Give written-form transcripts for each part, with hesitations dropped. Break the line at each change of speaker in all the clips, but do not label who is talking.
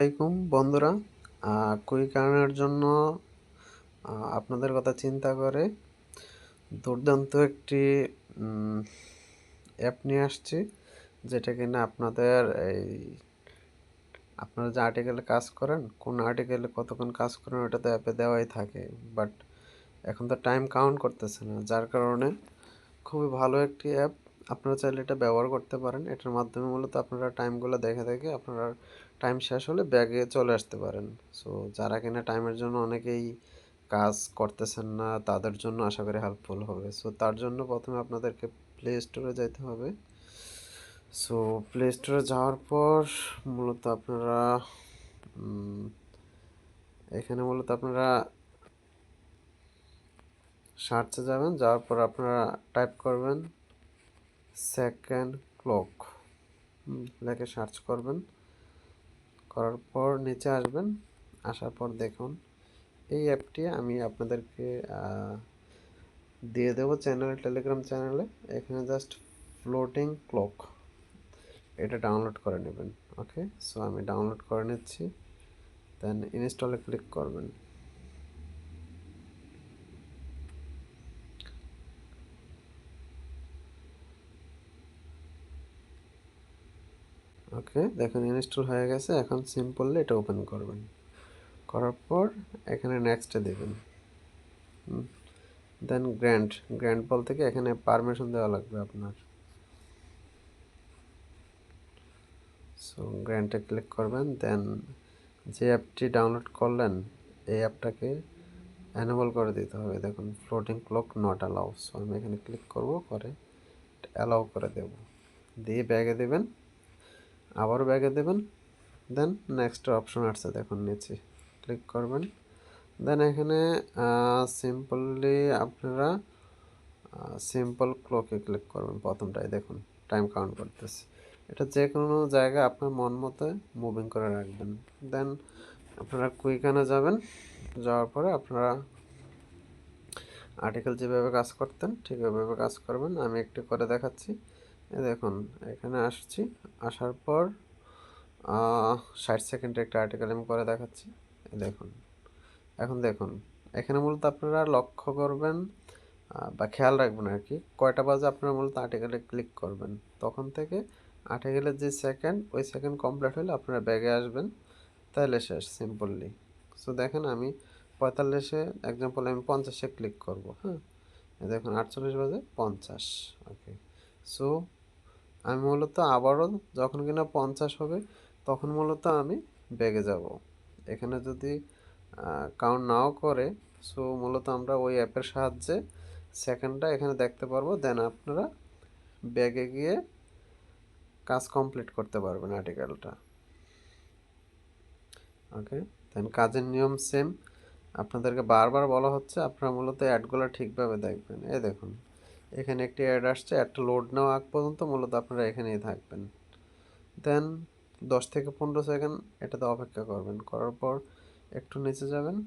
আসসালামাইকুম বন্ধুরা। কুইক আর্নের জন্য আপনাদের কথা চিন্তা করে দুর্দান্ত একটি অ্যাপ নিয়ে আসছি, যেটা কিনা আপনাদের আপনারা যে আর্টিকেলে কাজ করেন, কোন আর্টিকেলে কতক্ষণ কাজ করেন ওটা তো অ্যাপে দেওয়াই থাকে। বাট এখন তো টাইম কাউন্ট করতেছে না, যার কারণে খুবই ভালো একটি অ্যাপ। আপনারা চাইলে এটা ব্যবহার করতে পারেন। এটার মাধ্যমে মূলত আপনারা টাইমগুলো দেখে দেখে আপনারা টাইম শেষ হলে ব্যাগে চলে আসতে পারেন। সো যারা কিনা টাইমের জন্য অনেকেই কাজ করতেছেন না, তাদের জন্য আশা করি হেল্পফুল হবে। সো তার জন্য প্রথমে আপনাদেরকে প্লে স্টোরে যাইতে হবে। সো প্লে স্টোরে যাওয়ার পর মূলত আপনারা এখানে মূলত আপনারা সার্চে যাবেন, যাওয়ার পর আপনারা টাইপ করবেন সেকেন্ড ক্লক, লেখে সার্চ করবেন। করার পর নিচে আসবেন, আসার পর দেখুন এই অ্যাপটি আমি আপনাদেরকে দিয়ে দেবো চ্যানেলে, টেলিগ্রাম চ্যানেলে। এখানে জাস্ট ফ্লোটিং ক্লক এটা ডাউনলোড করে নেবেন। ওকে, সো আমি ডাউনলোড করে নিচ্ছি, দেন ইনস্টলে ক্লিক করবেন। ওকে, দেখুন ইনস্টল হয়ে গেছে। এখন সিম্পলি এটা ওপেন করবেন, করার পর এখানে নেক্সটে দেবেন। দেন গ্র্যান্ড বলতে কি এখানে পারমিশন দেওয়া লাগবে আপনার। সো গ্র্যান্টে ক্লিক করবেন, দেন যে অ্যাপটি ডাউনলোড করলেন এই অ্যাপটাকে অ্যানেবল করে দিতে হবে। দেখুন floating clock not allow. So আমি এখানে ক্লিক করব, করে অ্যালাউ করে দেব, দিয়ে ব্যাগে দেবেন, আবারও ব্যাগে দেবেন। দেন নেক্সট অপশন আসছে দেখুন নিচে, ক্লিক করবেন। দেন এখানে সিম্পলি আপনারা সিম্পল ক্লকে ক্লিক করবেন প্রথমটাই। দেখুন টাইম কাউন্ট করতেছে। এটা যে কোনো জায়গায় আপনার মন মতো মুভিং করে রাখবেন। দেন আপনারা কুইকানে যাবেন, যাওয়ার পরে আপনারা আর্টিকেল যেভাবে কাজ করতেন ঠিক ওইভাবে কাজ করবেন। আমি একটু করে দেখাচ্ছি। দেখুন এখানে আসছি, আসার পর 60 সেকেন্ডের একটা আর্টিকেল আমি করে দেখাচ্ছি। দেখুন এখন দেখুন এখানে মূলত আপনারা লক্ষ্য করবেন বা খেয়াল রাখবেন আর কি, কয়টা বাজে আপনারা মূলত আর্টিকেলে ক্লিক করবেন। তখন থেকে আর্টিকেলের যে সেকেন্ড, ওই সেকেন্ড কমপ্লিট হলে আপনারা ব্যাগে আসবেন, তাহলে শেষ সিম্পলি। সো দেখেন আমি 45-এ এক্সাম্পল আমি 50-এ ক্লিক করব। হ্যাঁ, দেখুন 48 বাজে 50। ওকে, সো আমি মূলত আবারও যখন কিনা 50 হবে তখন মূলত আমি ব্যাগে যাব। এখানে যদি কাউন্ট নাও করে, সো মূলত আমরা ওই অ্যাপের সাহায্যে সেকেন্ডটা এখানে দেখতে পারবো। দেন আপনারা ব্যাগে গিয়ে কাজ কমপ্লিট করতে পারবেন আর্টিকেলটা। ওকে, দেন কাজের নিয়ম সেম, আপনাদেরকে বারবার বলা হচ্ছে আপনারা মূলত অ্যাডগুলো ঠিকভাবে দেখবেন। এই দেখুন এখানে একটি অ্যাড আসছে, অ্যাডটা লোড নেওয়া আগ পর্যন্ত মূলত আপনারা এখানেই থাকবেন। দেন 10 থেকে 15 সেকেন্ড এটাতে অপেক্ষা করবেন, করার পর একটু নিচে যাবেন।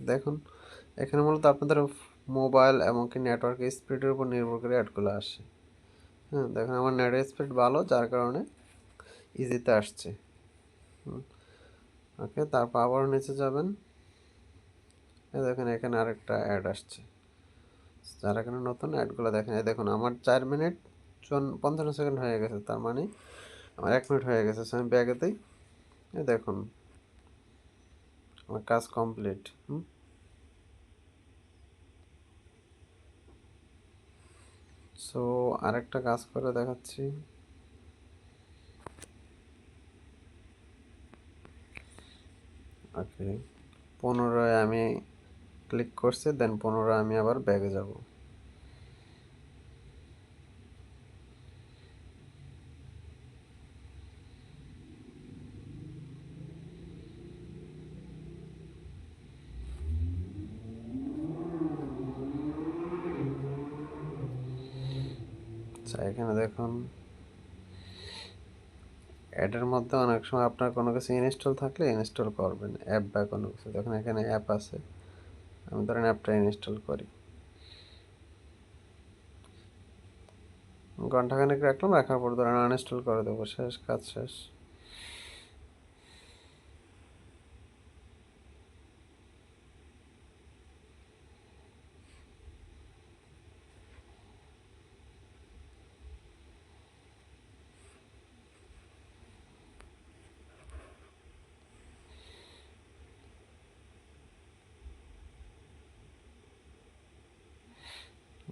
দেখুন এখানে মূলত আপনাদের মোবাইল এমনকি নেটওয়ার্ক স্পিডের উপর নির্ভর করে অ্যাডগুলো আসে। হ্যাঁ, দেখুন আমার নেটের স্পিড ভালো, যার কারণে ইজিতে আসছে। ওকে, তারপর আবার নিচে যাবেন। দেখেন এখানে আরেকটা অ্যাড আসছে, যারা এখানে নতুন অ্যাডগুলো দেখেন। এই দেখুন আমার 4 মিনিট 55 সেকেন্ড হয়ে গেছে, তার মানে আমার 1 মিনিট হয়ে গেছে। সো আমি ব্যাগেতেই দেখুন আমার কাজ কমপ্লিট। সো আরেকটা কাজ করে দেখাচ্ছি। ওকে, 15-এ আমি ক্লিক করছি, দেন 15 আমি আবার ব্যাগে যাব। আচ্ছা, এখানে দেখুন অ্যাডের মধ্যে অনেক সময় আপনার কোনো কিছু ইনস্টল থাকলে ইনস্টল করবেন, অ্যাপ বা কোনো কিছু। দেখুন এখানে অ্যাপ আছে, আমি ধরেন অ্যাপটা ইনস্টল করি। ঘন্টাখানেক রাখলাম, রাখার পর ধরেন আনইনস্টল করে দেবো, শেষ, কাজ শেষ।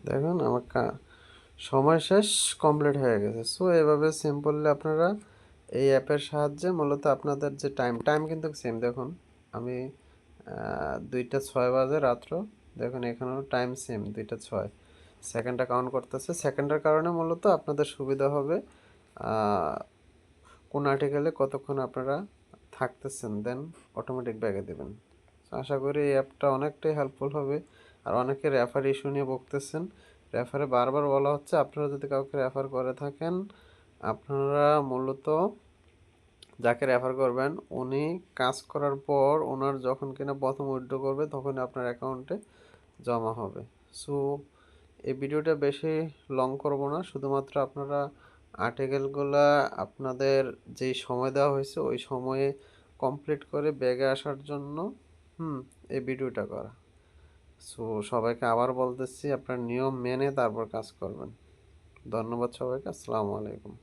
দেখুন আমার সময় শেষ, কমপ্লিট হয়ে গেছে। সো এভাবে সিম্পলি আপনারা এই অ্যাপের সাহায্যে মূলত আপনাদের যে টাইম কিন্তু সেম। দেখুন আমি 2টা 6 বাজে রাত্র, দেখুন এখানেও টাইম সেম 2টা 6, সেকেন্ডটা কাউন্ট করতেছে। সেকেন্ডের কারণে মূলত আপনাদের সুবিধা হবে কোন আর্টিকেলে কতক্ষণ আপনারা থাকতেছেন, দেন অটোমেটিক ব্যাগে দেবেন। আশা করি এই অ্যাপটা অনেকটাই হেল্পফুল হবে। আর অনেকে রেফার ইস্যু নিয়ে বকতেছেন, রেফারে বারবার বলা হচ্ছে আপনারা যদি কাউকে রেফার করে থাকেন, আপনারা মূলত যাকে রেফার করবেন উনি কাজ করার পর ওনার যখন কিনা প্রথম উইথড্র করবে তখন আপনার অ্যাকাউন্টে জমা হবে। সো এই ভিডিওটা বেশি লং করব না, শুধুমাত্র আপনারা আর্টিকেলগুলা আপনাদের যেই সময় দেওয়া হয়েছে ওই সময়ে কমপ্লিট করে ব্যাগে আসার জন্য এই ভিডিওটা করা। সো সবাইকে আবার বলতেছি আপনার নিয়ম মেনে তারপর কাজ করবেন। ধন্যবাদ সবাইকে, আসসালামু আলাইকুম।